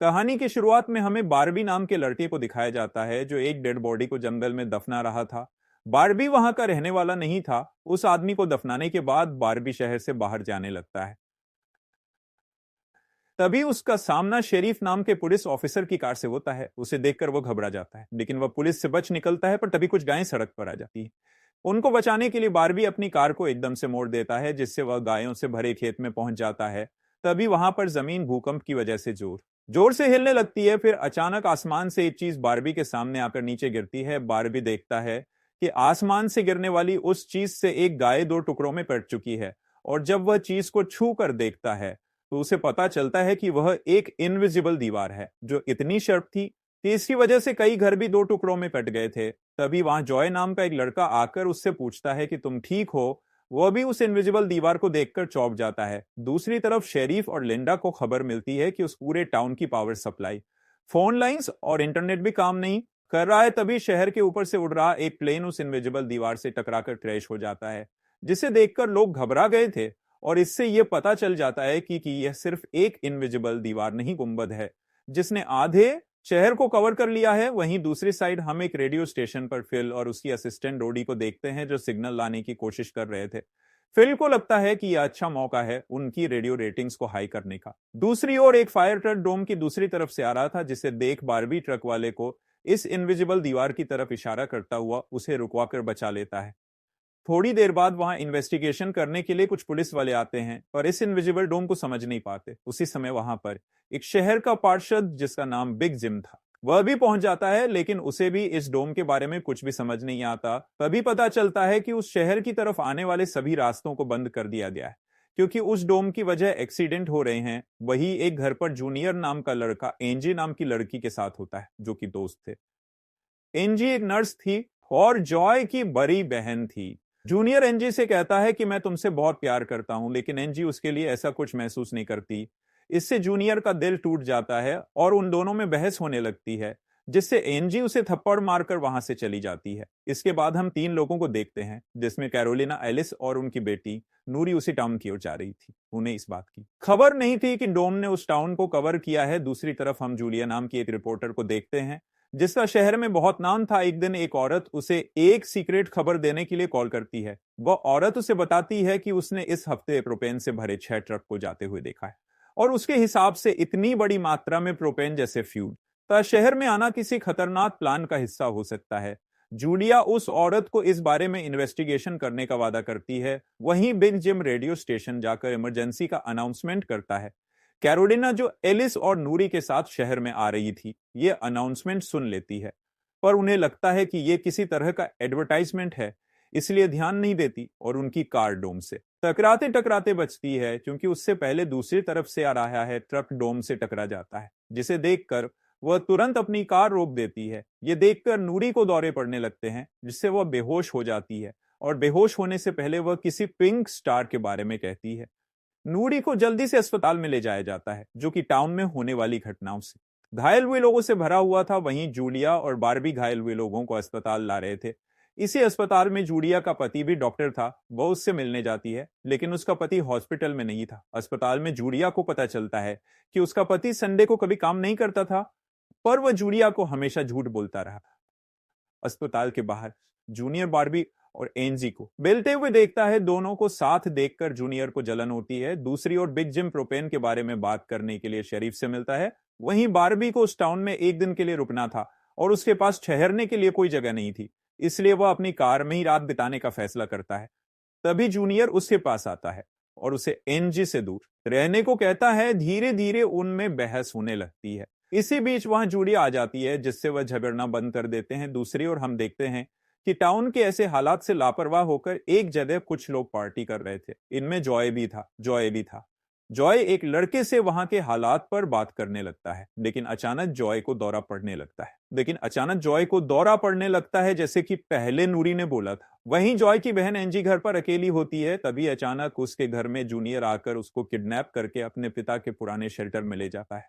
कहानी की शुरुआत में हमें बारबी नाम के लड़के को दिखाया जाता है जो एक डेड बॉडी को जंगल में दफना रहा था। बारबी वहां का रहने वाला नहीं था। उस आदमी को दफनाने के बाद बारबी शहर से बाहर जाने लगता है। तभी उसका सामना शेरीफ नाम के पुलिस ऑफिसर की कार से होता है। उसे देखकर वो घबरा जाता है, लेकिन वह पुलिस से बच निकलता है। पर तभी कुछ गायें सड़क पर आ जाती है। उनको बचाने के लिए बारबी अपनी कार को एकदम से मोड़ देता है, जिससे वह गायों से भरे खेत में पहुंच जाता है। तभी वहां पर जमीन भूकंप की वजह से जोर जोर से हिलने लगती है। फिर अचानक आसमान से एक चीज बारबी के सामने आकर नीचे गिरती है। बारबी देखता है कि आसमान से गिरने वाली उस चीज से एक गाय दो टुकड़ों में कट चुकी है। और जब वह चीज को छू कर देखता है तो उसे पता चलता है कि वह एक इनविजिबल दीवार है जो इतनी शार्प थी कि इसकी वजह से कई घर भी दो टुकड़ों में कट गए थे। तभी वहां जॉय नाम का एक लड़का आकर उससे पूछता है कि तुम ठीक हो। वह भी उस इनविजिबल दीवार को देखकर चौंक जाता है। दूसरी तरफ शेरीफ और लिंडा को खबर मिलती है कि उस पूरे टाउन की पावर सप्लाई, फोन लाइंस और इंटरनेट भी काम नहीं कर रहा है। तभी शहर के ऊपर से उड़ रहा एक प्लेन उस इनविजिबल दीवार से टकराकर क्रैश हो जाता है, जिसे देखकर लोग घबरा गए थे। और इससे यह पता चल जाता है कि यह सिर्फ एक इनविजिबल दीवार नहीं, गुंबद है जिसने आधे शहर को कवर कर लिया है। वहीं दूसरी साइड हम एक रेडियो स्टेशन पर फिल और उसकी असिस्टेंट रोडी को देखते हैं, जो सिग्नल लाने की कोशिश कर रहे थे। फिल को लगता है कि यह अच्छा मौका है उनकी रेडियो रेटिंग्स को हाई करने का। दूसरी ओर एक फायर ट्रक डोम की दूसरी तरफ से आ रहा था, जिसे देख बारबी ट्रक वाले को इस इनविजिबल दीवार की तरफ इशारा करता हुआ उसे रुकवाकर बचा लेता है। थोड़ी देर बाद वहां इन्वेस्टिगेशन करने के लिए कुछ पुलिस वाले आते हैं, पर इस इनविजिबल डोम को समझ नहीं पाते। उसी समय वहां पर एक शहर का पार्षद जिसका नाम बिग जिम था, वह भी पहुंच जाता है, लेकिन उसे भी इस डोम के बारे में कुछ भी समझ नहीं आता। तभी पता चलता है कि उस शहर की तरफ आने वाले सभी रास्तों को बंद कर दिया गया है, क्योंकि उस डोम की वजह एक्सीडेंट हो रहे हैं। वही एक घर पर जूनियर नाम का लड़का एंजी नाम की लड़की के साथ होता है, जो कि दोस्त थे। एंजी एक नर्स थी और जॉय की बड़ी बहन थी। जूनियर एनजी से कहता है कि मैं तुमसे बहुत प्यार करता हूं, लेकिन एनजी उसके लिए ऐसा कुछ महसूस नहीं करती। इससे जूनियर का दिल टूट जाता है और उन दोनों में बहस होने लगती है, जिससे एनजी उसे थप्पड़ मारकर वहां से चली जाती है। इसके बाद हम तीन लोगों को देखते हैं, जिसमें कैरोलिना, एलिस और उनकी बेटी नूरी उसी टाउन की ओर जा रही थी। उन्हें इस बात की खबर नहीं थी कि डोम ने उस टाउन को कवर किया है। दूसरी तरफ हम जूलिया नाम की एक रिपोर्टर को देखते हैं, जिसका शहर में बहुत नाम था। एक दिन एक औरत उसे एक सीक्रेट खबर देने के लिए कॉल करती है। वह औरत उसे बताती है कि उसने इस हफ्ते प्रोपेन से भरे 6 ट्रक को जाते हुए देखा है, और उसके हिसाब से इतनी बड़ी मात्रा में प्रोपेन जैसे फ्यूल का शहर में आना किसी खतरनाक प्लान का हिस्सा हो सकता है। जूलिया उस औरत को इस बारे में इन्वेस्टिगेशन करने का वादा करती है। वहीं बिग जिम रेडियो स्टेशन जाकर इमरजेंसी का अनाउंसमेंट करता है। कैरोलिना, जो एलिस और नूरी के साथ शहर में आ रही थी, ये अनाउंसमेंट सुन लेती है, पर उन्हें लगता है कि ये किसी तरह का एडवर्टाइजमेंट है, इसलिए ध्यान नहीं देती और उनकी कार डोम से टकराते टकराते बचती है, क्योंकि उससे पहले दूसरी तरफ से आ रहा है ट्रक डोम से टकरा जाता है, जिसे देखकर वह तुरंत अपनी कार रोक देती है। ये देखकर नूरी को दौरे पड़ने लगते हैं, जिससे वह बेहोश हो जाती है, और बेहोश होने से पहले वह किसी पिंक स्टार के बारे में कहती है। नूरी को जल्दी से अस्पताल में ले जाया जाता है, जो कि टाउन में होने वाली घटनाओं से घायल हुए लोगों से भरा हुआ था। वहीं जूलिया और बारबी घायल हुए लोगों को अस्पताल ला रहे थे। इसी अस्पताल में जूलिया का पति भी डॉक्टर था। वह उससे मिलने जाती है, लेकिन उसका पति हॉस्पिटल में नहीं था। अस्पताल में जूलिया को पता चलता है कि उसका पति संडे को कभी काम नहीं करता था, पर वह जूलिया को हमेशा झूठ बोलता रहा। अस्पताल के बाहर जूनियर बारबी और एनजी को मिलते हुए देखता है। दोनों को साथ देखकर जूनियर को जलन होती है। दूसरी ओर बिग जिम प्रोपेन के बारे में बात करने के लिए शरीफ से मिलता है। वहीं बारबी को उस टाउन में एक दिन के लिए रुकना था और उसके पास ठहरने के लिए कोई जगह नहीं थी, इसलिए वह अपनी कार में ही रात बिताने का फैसला करता है। तभी जूनियर उसके पास आता है और उसे एनजी से दूर रहने को कहता है। धीरे धीरे उनमें बहस होने लगती है। इसी बीच वहां जूलिया आ जाती है, जिससे वह झगड़ना बंद कर देते हैं। दूसरी ओर हम देखते हैं कि टाउन के ऐसे हालात से लापरवाह होकर एक जगह कुछ लोग पार्टी कर रहे थे। इनमें जॉय भी था। जॉय एक लड़के से वहां के हालात पर बात करने लगता है, लेकिन अचानक जॉय को दौरा पड़ने लगता है, जैसे कि पहले नूरी ने बोला था। वहीं जॉय की बहन एंजी घर पर अकेली होती है। तभी अचानक उसके घर में जूनियर आकर उसको किडनैप करके अपने पिता के पुराने शेल्टर में ले जाता है।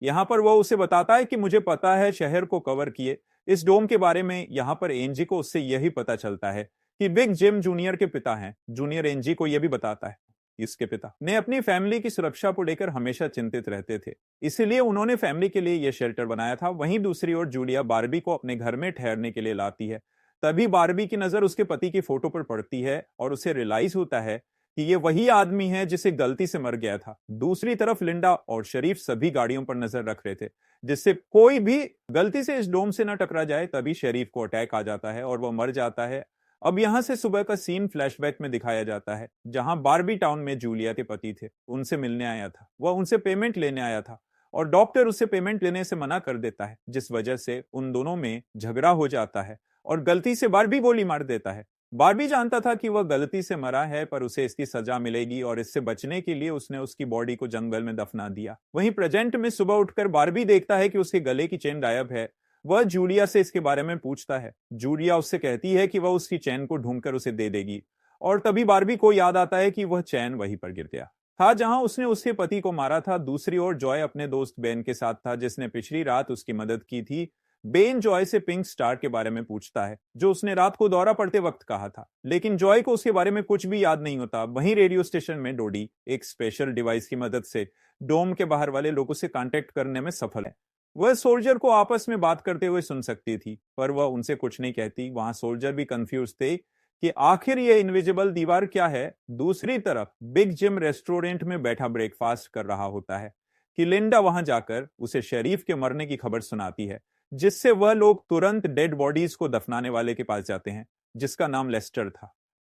यहां पर वो उसे बताता है कि मुझे पता है शहर को कवर किए इस डोम के बारे में। यहां पर एनजी को उससे यही पता चलता है कि बिग जिम जूनियर के पिता हैं। जूनियर एनजी को यह भी बताता है इसके पिता ने अपनी फैमिली की सुरक्षा को लेकर हमेशा चिंतित रहते थे, इसीलिए उन्होंने फैमिली के लिए यह शेल्टर बनाया था। वहीं दूसरी ओर जूलिया बार्बी को अपने घर में ठहरने के लिए लाती है। तभी बार्बी की नजर उसके पति की फोटो पर पड़ती है और उसे रियलाइज होता है कि ये वही आदमी है जिसे गलती से मर गया था। दूसरी तरफ लिंडा और शरीफ सभी गाड़ियों पर नजर रख रहे थे जिससे कोई भी गलती से इस डोम से न टकरा जाए। तभी शरीफ को अटैक आ जाता है और वह मर जाता है। अब यहां से सुबह का सीन फ्लैशबैक में दिखाया जाता है, जहां बार्बी टाउन में जूलिया के पति थे, उनसे मिलने आया था। वह उनसे पेमेंट लेने आया था और डॉक्टर उससे पेमेंट लेने से मना कर देता है, जिस वजह से उन दोनों में झगड़ा हो जाता है और गलती से बार्बी गोली मार देता है। बार्बी जानता था कि वह गलती से मरा है, पर उसे इसकी सजा मिलेगी और इससे बचने के लिए उसने उसकी बॉडी को जंगल में दफना दिया। वहीं प्रेजेंट में सुबह उठकर बार्बी देखता है कि उसके गले की चेन गायब है। वह जूलिया से इसके बारे में पूछता है। जूलिया उससे कहती है कि वह उसकी चैन को ढूंढकर उसे दे देगी और तभी बार्बी को याद आता है कि वह चैन वहीं पर गिर गया था जहां उसने उसके पति को मारा था। दूसरी ओर जॉय अपने दोस्त बेन के साथ था, जिसने पिछली रात उसकी मदद की थी। बेन जॉय से पिंक स्टार के बारे में पूछता है, जो उसने रात को दौरा पड़ते वक्त कहा था, लेकिन जॉय को उसके बारे में कुछ भी याद नहीं होता। वहीं रेडियो स्टेशन में डोडी एक स्पेशल डिवाइस की मदद से डोम के बाहर वाले लोगों से कांटेक्ट करने में सफल है। वह सोल्जर को आपस में बात करते हुए सुन सकती थी, पर वह उनसे कुछ नहीं कहती। वहां सोल्जर भी कंफ्यूज थे कि आखिर ये इनविजिबल दीवार क्या है। दूसरी तरफ बिग जिम रेस्टोरेंट में बैठा ब्रेकफास्ट कर रहा होता है कि लिंडा वहां जाकर उसे शरीफ के मरने की खबर सुनाती है, जिससे वह लोग तुरंत डेड बॉडीज को दफनाने वाले के पास जाते हैं, जिसका नाम लेस्टर था।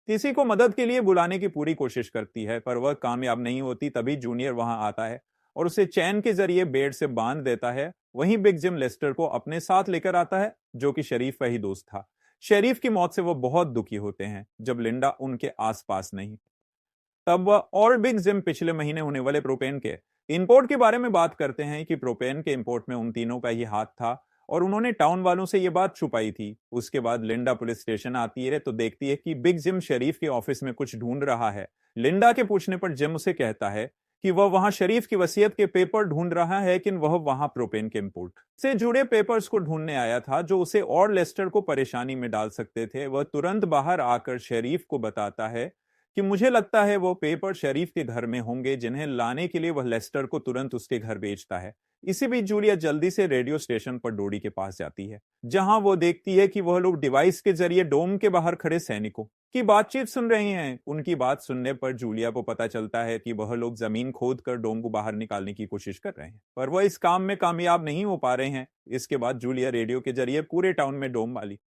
किसी को मदद के लिए बुलाने की पूरी कोशिश करती है, पर वह कामयाब नहीं होती। तभी जूनियर वहां आता है और उसे चैन के जरिए बेड से बांध देता है। वहीं बिग जिम लेस्टर को अपने साथ लेकर आता है, जो कि शरीफ का ही दोस्त था। शरीफ की मौत से वो बहुत दुखी होते हैं जब लिंडा उनके आसपास नहीं। तब वह और बिग जिम पिछले महीने होने वाले प्रोपेन के इंपोर्ट के बारे में बात करते हैं कि प्रोपेन के इंपोर्ट में उन तीनों का ही हाथ था और उन्होंने टाउन वालों से यह बात छुपाई थी। उसके बाद लिंडा पुलिस स्टेशन आती है तो देखती है कि बिग जिम शरीफ के ऑफिस में कुछ ढूंढ रहा है। लिंडा के पूछने पर जिम उसे कहता है कि वह वहां शरीफ की वसीयत के पेपर ढूंढ रहा है, लेकिन वह वहां प्रोपेन के इंपोर्ट से जुड़े पेपर्स को ढूंढने आया था, जो उसे और लेस्टर को परेशानी में डाल सकते थे। वह तुरंत बाहर आकर शरीफ को बताता है कि मुझे लगता है वो पेपर शरीफ के घर में होंगे, जिन्हें लाने के लिए वह लेस्टर को तुरंत उसके घर भेजता है। इसी बीच जूलिया जल्दी से रेडियो स्टेशन पर डोडी के पास जाती है, जहां वो देखती है कि वह लोग डिवाइस के जरिए डोम के बाहर खड़े सैनिकों की बातचीत सुन रहे हैं। उनकी बात सुनने पर जूलिया को पता चलता है कि वह लोग जमीन खोद कर डोम को बाहर निकालने की कोशिश कर रहे हैं, पर वह इस काम में कामयाब नहीं हो पा रहे हैं। इसके बाद जूलिया रेडियो के जरिए पूरे टाउन में डोम वाली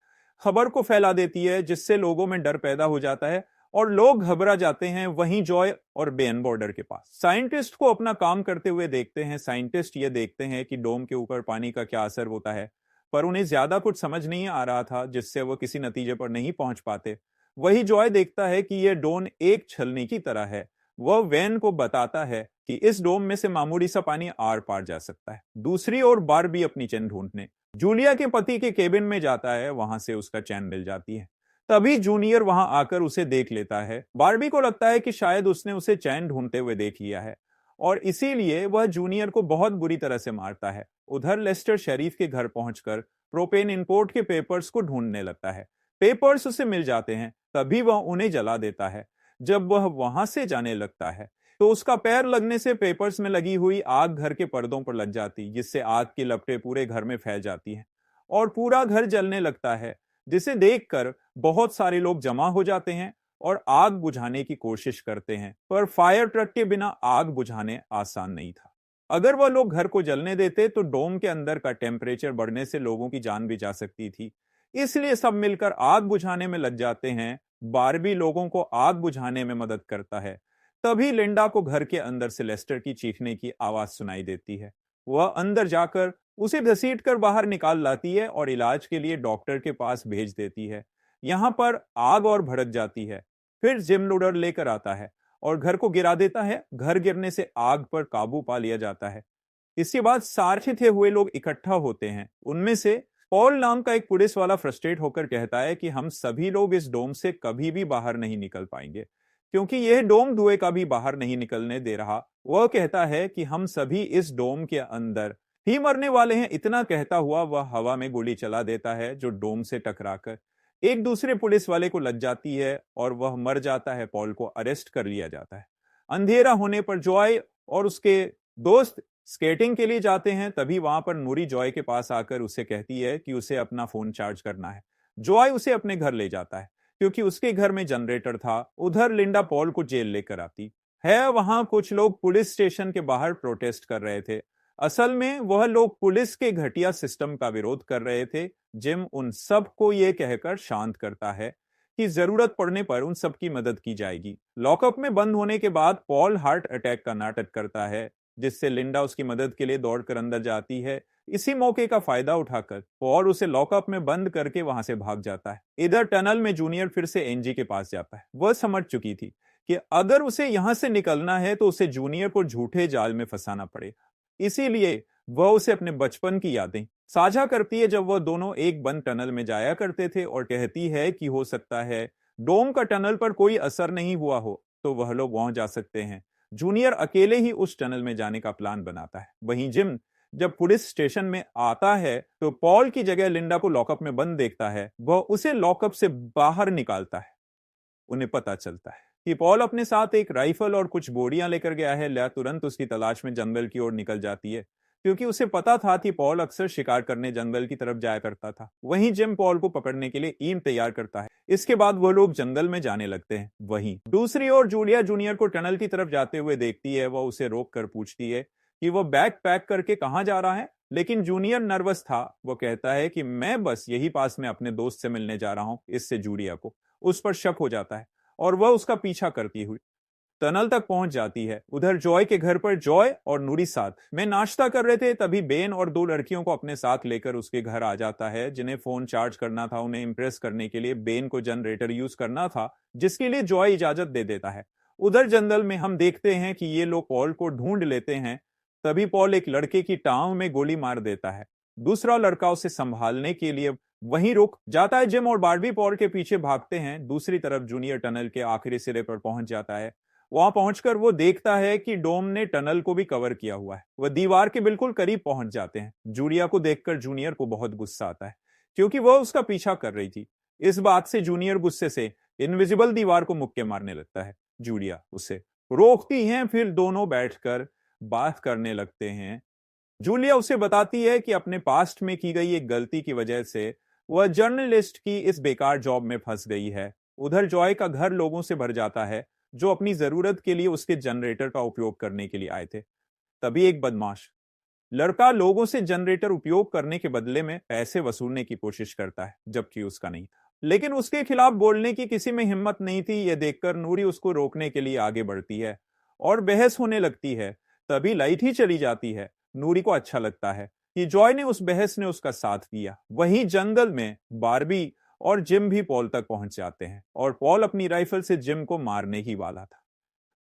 खबर को फैला देती है, जिससे लोगों में डर पैदा हो जाता है और लोग घबरा जाते हैं। वहीं जॉय और बेन बॉर्डर के पास साइंटिस्ट को अपना काम करते हुए देखते हैं। साइंटिस्ट ये देखते हैं कि डोम के ऊपर पानी का क्या असर होता है, पर उन्हें ज्यादा कुछ समझ नहीं आ रहा था, जिससे वो किसी नतीजे पर नहीं पहुंच पाते। वही जॉय देखता है कि यह डोम एक छलनी की तरह है। वह वैन को बताता है कि इस डोम में से मामूली सा पानी आर पार जा सकता है। दूसरी ओर बार्बी अपनी चैन ढूंढने जूलिया के पति के केबिन में जाता है। वहां से उसका चैन मिल जाती है। तभी जूनियर वहां आकर उसे देख लेता है। बार्बी को लगता है कि शायद उसने उसे चैन ढूंढते हुए देख लिया है और इसीलिए वह जूनियर को बहुत बुरी तरह से मारता है। उधर लेस्टर शरीफ के घर पहुंचकर प्रोपेन इंपोर्ट के पेपर्स को ढूंढने लगता है। पेपर्स उसे मिल जाते हैं, तभी वह उन्हें जला देता है। जब वह वहां से जाने लगता है तो उसका पैर लगने से पेपर्स में लगी हुई आग घर के पर्दों पर लग जाती, जिससे आग की लपटें पूरे घर में फैल जाती हैं और पूरा घर जलने लगता है, जिसे देखकर बहुत सारे लोग जमा हो जाते हैं और आग बुझाने की कोशिश करते हैं, पर फायर ट्रक के बिना आग बुझाने आसान नहीं था। अगर वह लोग घर को जलने देते तो डोम के अंदर का टेम्परेचर बढ़ने से लोगों की जान भी जा सकती थी। इसलिए सब मिलकर आग बुझाने में लग जाते हैं। बार्बी लोगों को आग बुझाने में मदद करता है। तभी लिंडा को घर के अंदर से लेस्टर की चीखने की आवाज सुनाई देती है। वह अंदर जाकर उसे घसीटकर बाहर निकाल लाती है और इलाज के लिए डॉक्टर के पास भेज देती है। यहां पर आग और भड़क जाती है। फिर जिम लोडर लेकर आता है और घर को गिरा देता है। घर गिरने से आग पर काबू पा लिया जाता है। इसके बाद सारे थे हुए लोग इकट्ठा होते हैं। उनमें से पॉल नाम का एक पुलिस वाला फ्रस्ट्रेट होकर कहता है कि हम सभी लोग इस डोम से कभी भी बाहर नहीं निकल पाएंगे, क्योंकि यह डोम धुएं का भी बाहर नहीं निकलने दे रहा। वह कहता है कि हम सभी इस डोम के अंदर ही मरने वाले हैं। इतना कहता हुआ वह हवा में गोली चला देता है, जो डोम से टकराकर एक दूसरे पुलिस वाले को लग जाती है और वह मर जाता है। पॉल को अरेस्ट कर लिया जाता है। अंधेरा होने पर जॉय और उसके दोस्त स्केटिंग के लिए जाते हैं। तभी वहां पर नूरी जॉय के पास आकर उसे कहती है कि उसे अपना फोन चार्ज करना है। जॉय उसे अपने घर ले जाता है क्योंकि उसके घर में जनरेटर था। उधर लिंडा पॉल को जेल लेकर आती है। वहां कुछ लोग पुलिस स्टेशन के बाहर प्रोटेस्ट कर रहे थे। असल में वह लोग पुलिस के घटिया सिस्टम का विरोध कर रहे थे। जिम उन सब को यह कहकर शांत करता है कि जरूरत पड़ने पर उन सब की मदद की जाएगी। लॉकअप में बंद होने के बाद पॉल हार्ट अटैक का नाटक करता है, जिससे लिंडा उसकी मदद के लिए दौड़कर अंदर जाती है। इसी मौके का फायदा उठाकर पॉल उसे लॉकअप में बंद करके वहां से भाग जाता है। इधर टनल में जूनियर फिर से एनजी के पास जाता है। वह समझ चुकी थी कि अगर उसे यहां से निकलना है तो उसे जूनियर को झूठे जाल में फंसाना पड़ेगा। इसीलिए वह उसे अपने बचपन की यादें साझा करती है, जब वह दोनों एक बंद टनल में जाया करते थे, और कहती है कि हो सकता है डोम का टनल पर कोई असर नहीं हुआ हो तो वह लोग वहां जा सकते हैं। जूनियर अकेले ही उस टनल में जाने का प्लान बनाता है। वहीं जिम जब पुलिस स्टेशन में आता है तो पॉल की जगह लिंडा को लॉकअप में बंद देखता है। वह उसे लॉकअप से बाहर निकालता है। उन्हें पता चलता है कि पॉल अपने साथ एक राइफल और कुछ बोरियां लेकर गया है। लिया तुरंत उसकी तलाश में जंगल की ओर निकल जाती है, क्योंकि उसे पता था कि पॉल अक्सर शिकार करने जंगल की तरफ जाया करता था। वहीं जिम पॉल को पकड़ने के लिए ईम तैयार करता है। इसके बाद वो लोग जंगल में जाने लगते हैं। वहीं दूसरी ओर जूलिया जूनियर को टनल की तरफ जाते हुए देखती है। वह उसे रोक कर पूछती है कि वह बैग पैक करके कहाँ जा रहा है, लेकिन जूनियर नर्वस था। वो कहता है कि मैं बस यही पास में अपने दोस्त से मिलने जा रहा हूं। इससे जूलिया को उस पर शक हो जाता है और वह उसका पीछा करती हुई टनल तक पहुंच जाती है। उधर जॉय के घर पर जॉय और नूरी साथ में नाश्ता कर रहे थे। तभी बेन और दो लड़कियों को अपने साथ लेकर उसके घर आ जाता है, जिन्हें फोन चार्ज करना था। उन्हें इंप्रेस करने के लिए बेन को जनरेटर यूज करना था, जिसके लिए जॉय इजाजत दे देता है। उधर जंगल में हम देखते हैं कि ये लोग पॉल को ढूंढ लेते हैं। तभी पॉल एक लड़के की टांग में गोली मार देता है। दूसरा लड़का उसे संभालने के लिए वहीं रुक जाता है। जिम और बार्बी पॉल के पीछे भागते हैं। दूसरी तरफ जूनियर टनल के आखिरी सिरे पर पहुंच जाता है। वहां पहुंचकर वो देखता है कि डोम ने टनल को भी कवर किया हुआ है। वह दीवार के बिल्कुल करीब पहुंच जाते हैं। जूलिया को देखकर जूनियर को बहुत गुस्सा आता है, क्योंकि वह उसका पीछा कर रही थी। इस बात से जूनियर गुस्से से इनविजिबल दीवार को मुक्के मारने लगता है। जूलिया उसे रोकती है, फिर दोनों बैठकर बात करने लगते हैं। जूलिया उसे बताती है कि अपने पास्ट में की गई एक गलती की वजह से वह जर्नलिस्ट की इस बेकार जॉब में फंस गई है। उधर जॉय का घर लोगों से भर जाता है, जो अपनी जरूरत के लिए उसके जनरेटर का उपयोग करने के लिए आए थे। तभी एक बदमाश लड़का लोगों से जनरेटर उपयोग करने के बदले में पैसे वसूलने की कोशिश करता है, जबकि उसका नहीं था। लेकिन उसके खिलाफ बोलने की किसी में हिम्मत नहीं थी। यह देखकर नूरी उसको रोकने के लिए आगे बढ़ती है और बहस होने लगती है। तभी लाइट ही चली जाती है। नूरी को अच्छा लगता है कि जॉय ने उस बहस ने उसका साथ दिया। वहीं जंगल में बार्बी और जिम भी पॉल तक पहुंच जाते हैं और पॉल अपनी राइफल से जिम को मारने ही वाला था।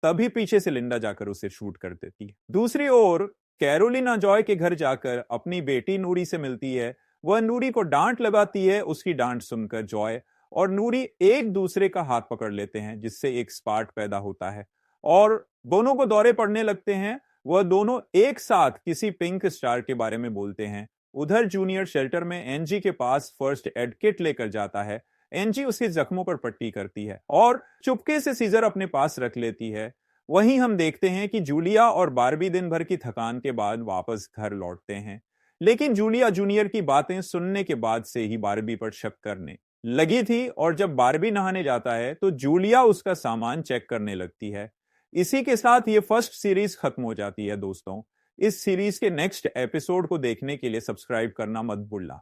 तभी पीछे से लिंडा जाकर उसे शूट कर देती है। दूसरी ओर कैरोलिना जॉय के घर जाकर अपनी बेटी नूरी से मिलती है। वह नूरी को डांट लगाती है। उसकी डांट सुनकर जॉय और नूरी एक दूसरे का हाथ पकड़ लेते हैं, जिससे एक स्पार्क पैदा होता है और दोनों को दौरे पड़ने लगते हैं। वह दोनों एक साथ किसी पिंक स्टार के बारे में बोलते हैं। उधर जूनियर शेल्टर में एनजी के पास फर्स्ट एड किट लेकर जाता है। एनजी उसके जख्मों पर पट्टी करती है और चुपके से सीजर अपने पास रख लेती है। वहीं हम देखते हैं कि जूलिया और बार्बी दिन भर की थकान के बाद वापस घर लौटते हैं। लेकिन जूलिया जूनियर की बातें सुनने के बाद से ही बार्बी पर शक करने लगी थी, और जब बार्बी नहाने जाता है तो जूलिया उसका सामान चेक करने लगती है। इसी के साथ ये फर्स्ट सीरीज खत्म हो जाती है। दोस्तों, इस सीरीज के नेक्स्ट एपिसोड को देखने के लिए सब्सक्राइब करना मत भूलना।